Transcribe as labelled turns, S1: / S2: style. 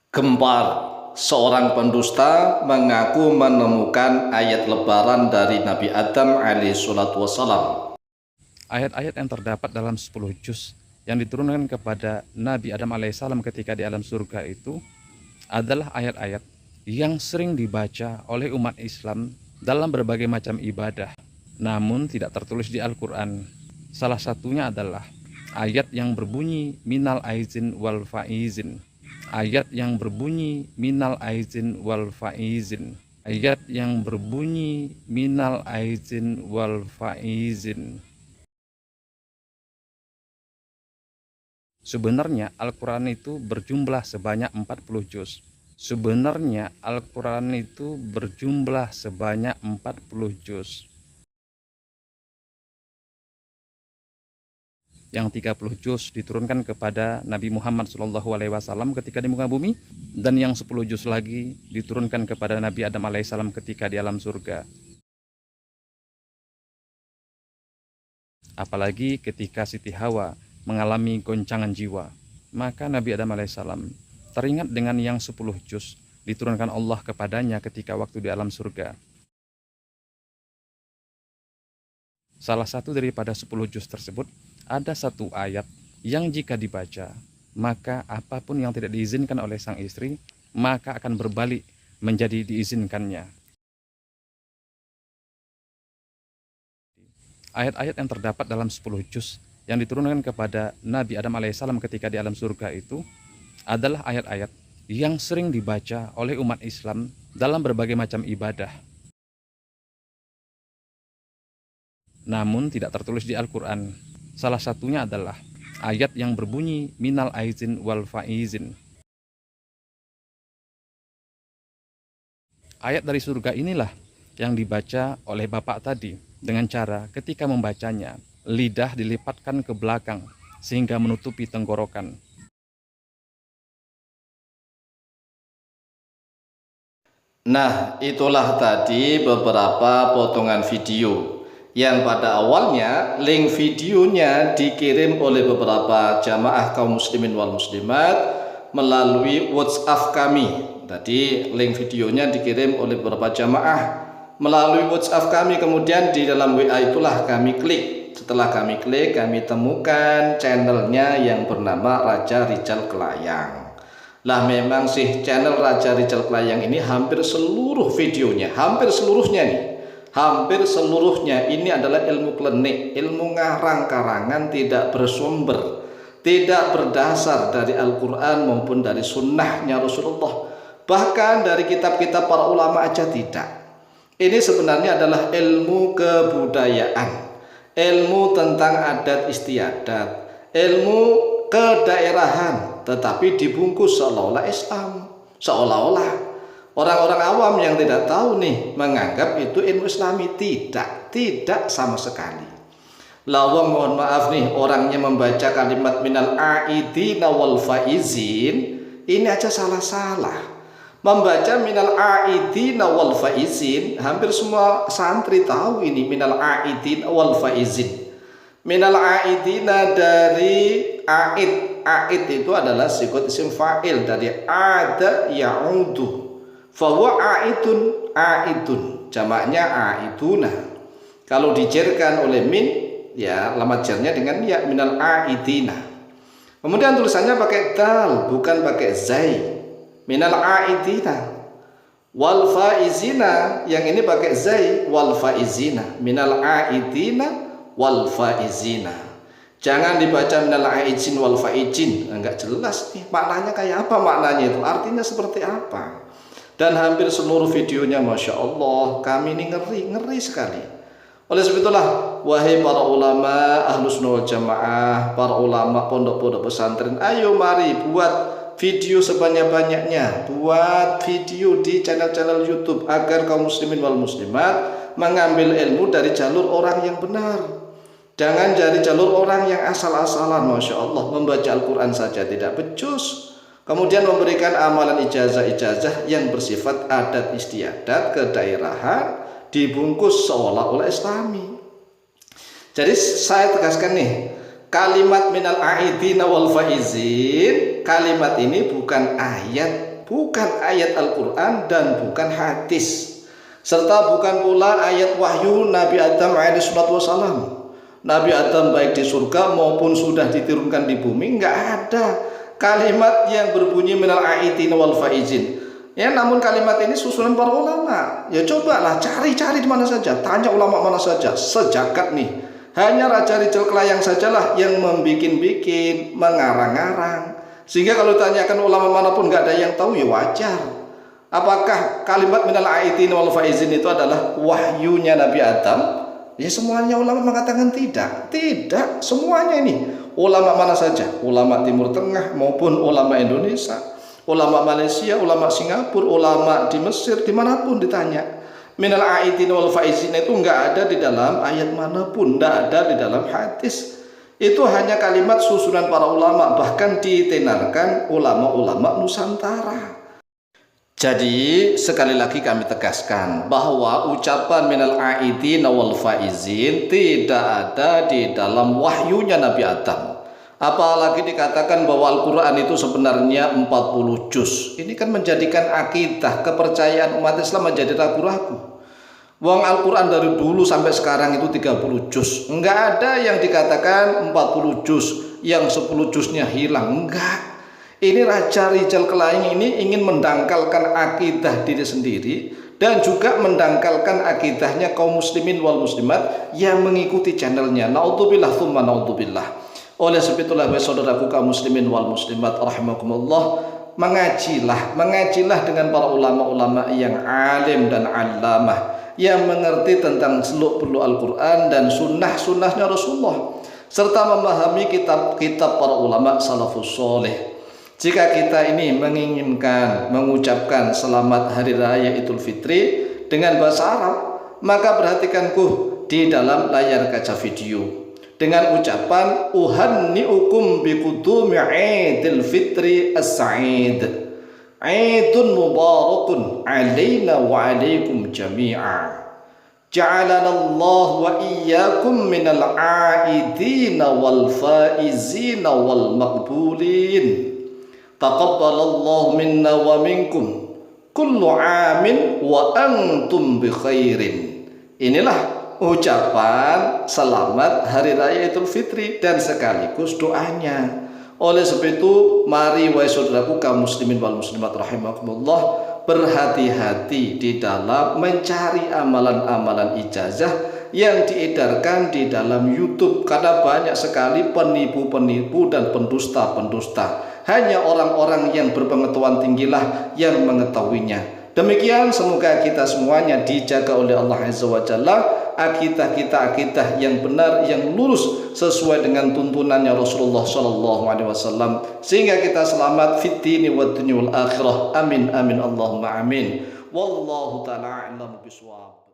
S1: Gempar, seorang pendusta mengaku menemukan ayat lebaran dari Nabi Adam alaihissalatu wassalam.
S2: Ayat-ayat yang terdapat dalam 10 juz yang diturunkan kepada Nabi Adam alaihissalam ketika di alam surga itu adalah ayat-ayat yang sering dibaca oleh umat Islam dalam berbagai macam ibadah, namun tidak tertulis di Al-Quran. Salah satunya adalah ayat yang berbunyi minal aizin wal faizin. Ayat yang berbunyi minal aizin wal faizin. Ayat yang berbunyi minal aizin wal faizin. Sebenarnya Al-Quran itu berjumlah sebanyak 40 juz. Sebenarnya Al-Quran itu berjumlah sebanyak 40 juz. Yang 30 juz diturunkan kepada Nabi Muhammad SAW ketika di muka bumi, dan yang 10 juz lagi diturunkan kepada Nabi Adam alaihissalam ketika di alam surga. Apalagi ketika Siti Hawa mengalami goncangan jiwa, maka Nabi Adam alaihissalam teringat dengan yang 10 juz diturunkan Allah kepadanya ketika waktu di alam surga. Salah satu daripada 10 juz tersebut ada satu ayat yang jika dibaca, maka apapun yang tidak diizinkan oleh sang istri, maka akan berbalik menjadi diizinkannya. Ayat-ayat yang terdapat dalam 10 juz yang diturunkan kepada Nabi Adam alaihissalam ketika di alam surga itu adalah ayat-ayat yang sering dibaca oleh umat Islam dalam berbagai macam ibadah, namun tidak tertulis di Al-Quran. Salah satunya adalah ayat yang berbunyi minal aizin wal faizin. Ayat dari surga inilah yang dibaca oleh bapak tadi dengan cara ketika membacanya, lidah dilipatkan ke belakang sehingga menutupi tenggorokan.
S1: Nah, itulah tadi beberapa potongan video yang pada awalnya link videonya dikirim oleh beberapa jamaah kaum muslimin wal muslimat melalui WhatsApp kami. Tadi link videonya dikirim oleh beberapa jamaah melalui WhatsApp kami, kemudian di dalam WA itulah kami klik. Setelah kami klik, kami temukan channelnya yang bernama Raja Rijal Kelayang. Lah memang sih channel Raja Rijal Kelayang ini hampir seluruh videonya, hampir seluruhnya nih, hampir seluruhnya ini adalah ilmu klenik, ilmu ngarang karangan, tidak bersumber, tidak berdasar dari Al-Quran maupun dari sunnahnya Rasulullah, bahkan dari kitab-kitab para ulama aja tidak. Ini sebenarnya adalah ilmu kebudayaan, ilmu tentang adat istiadat, ilmu kedaerahan, tetapi dibungkus seolah-olah Islam, seolah-olah orang-orang awam yang tidak tahu nih menganggap itu ilmu Islami. Tidak sama sekali. Lawang mohon maaf nih, orangnya membaca kalimat minal aidina wal faizin ini aja salah-salah. Membaca minal aidina wal faizin, hampir semua santri tahu ini minal aidina wal faizin. Minal aidina dari aid. Aid itu adalah sigot isim fa'il dari ada ya'udu. Fahuwa aidun. Jamaknya aiduna. Kalau dijerkan oleh min, ya lamat jarnya dengan ya, minal aidina. Kemudian tulisannya pakai dal, bukan pakai zai. Minal aidina wal faizina, yang ini pakai zai, wal faizina. Minal aidina wal faizina. Jangan dibaca minal aizin wal faizin, enggak jelas nih maknanya kayak apa, maknanya itu artinya seperti apa. Dan hampir seluruh videonya Masya Allah, kami ini ngeri sekali. Oleh sebab itulah, wahai para ulama Ahlus Sunnah wal Jamaah, para ulama pondok-pondok pesantren, ayo mari buat video sebanyak-banyaknya, buat video di channel-channel YouTube agar kaum muslimin wal muslimat mengambil ilmu dari jalur orang yang benar. Jangan dari jalur orang yang asal-asalan, Masya Allah, membaca Al-Quran saja tidak becus, kemudian memberikan amalan ijazah-ijazah yang bersifat adat istiadat, kedaerahan, dibungkus seolah-olah Islami. Jadi saya tegaskan nih, kalimat minal aidina wal faizin, kalimat ini bukan ayat bukan ayat Al-Quran dan bukan hadis, serta bukan pula ayat wahyu Nabi Adam alaihissalam. Nabi Adam baik di surga maupun sudah diturunkan di bumi, nggak ada kalimat yang berbunyi minal aidin wal faizin. Ya, namun kalimat ini susunan para ulama. Ya cobalah cari-cari di mana saja, tanya ulama mana saja sejagat nih. Hanya Raja Rijal Kelayang sajalah yang membikin-bikin, mengarang-arang. Sehingga kalau ditanyakan ulama manapun nggak ada yang tahu, ya wajar. Apakah kalimat minal aidin wal faizin itu adalah wahyunya Nabi Adam? Ya semuanya ulama mengatakan tidak. Tidak, semuanya ini. Ulama mana saja, ulama Timur Tengah maupun ulama Indonesia, ulama Malaysia, ulama Singapura, ulama di Mesir, dimanapun ditanya, minal aidin wal faizin itu enggak ada di dalam ayat manapun, enggak ada di dalam hadis. Itu hanya kalimat susunan para ulama, bahkan ditenarkan ulama-ulama Nusantara. Jadi sekali lagi kami tegaskan bahwa ucapan minal aidin wal faizin tidak ada di dalam wahyunya Nabi Adam. Apalagi dikatakan bahwa Al-Quran itu sebenarnya 40 juz. Ini kan menjadikan akidah kepercayaan umat Islam menjadi ragu-ragu. Wong Al-Quran dari dulu sampai sekarang itu 30 juz. Enggak ada yang dikatakan 40 juz, yang 10 juznya hilang. Enggak. Ini Raja Rijal Kelayang ini ingin mendangkalkan akidah diri sendiri dan juga mendangkalkan akidahnya kaum muslimin wal muslimat yang mengikuti channelnya. Naudzubillah tsumma naudzubillah. Oleh sebab itulah saudaraku kaum muslimin wal muslimat rahimakumullah, mengajilah dengan para ulama-ulama yang alim dan allamah yang mengerti tentang seluk-beluk Al-Quran dan sunnah-sunnahnya Rasulullah, serta memahami kitab-kitab para ulama salafus soleh. Jika kita ini menginginkan mengucapkan selamat Hari Raya Idul Fitri dengan bahasa Arab, maka perhatikanku di dalam layar kaca video dengan ucapan uhanniukum biqudumi Idul Fitri as-sa'id. Aidun mubarakun alaina wa alaikum jami'a. Ja'alana Allah wa iyyakum minal aidina wal faizina wal maqbulin. Taqabbalallahu minna wa minkum kullu amin wa antum bi khairin. Inilah ucapan selamat Hari Raya Idul Fitri dan sekaligus doanya. Oleh sebab itu, mari wahai saudaraku kaum muslimin wal muslimat rahimakumullah, berhati-hati di dalam mencari amalan-amalan ijazah yang diedarkan di dalam YouTube, karena banyak sekali penipu-penipu dan pendusta-pendusta. Hanya orang-orang yang berpengetahuan tinggilah yang mengetahuinya. Demikian, semoga kita semuanya dijaga oleh Allah Azza wa Jalla, akidah kita akidah yang benar, yang lurus sesuai dengan tuntunannya Rasulullah Shallallahu Alaihi Wasallam, sehingga kita selamat fid dini wad dunya wal akhirah. Amin amin Allahumma amin. Wallahu taala a'lam bishawab.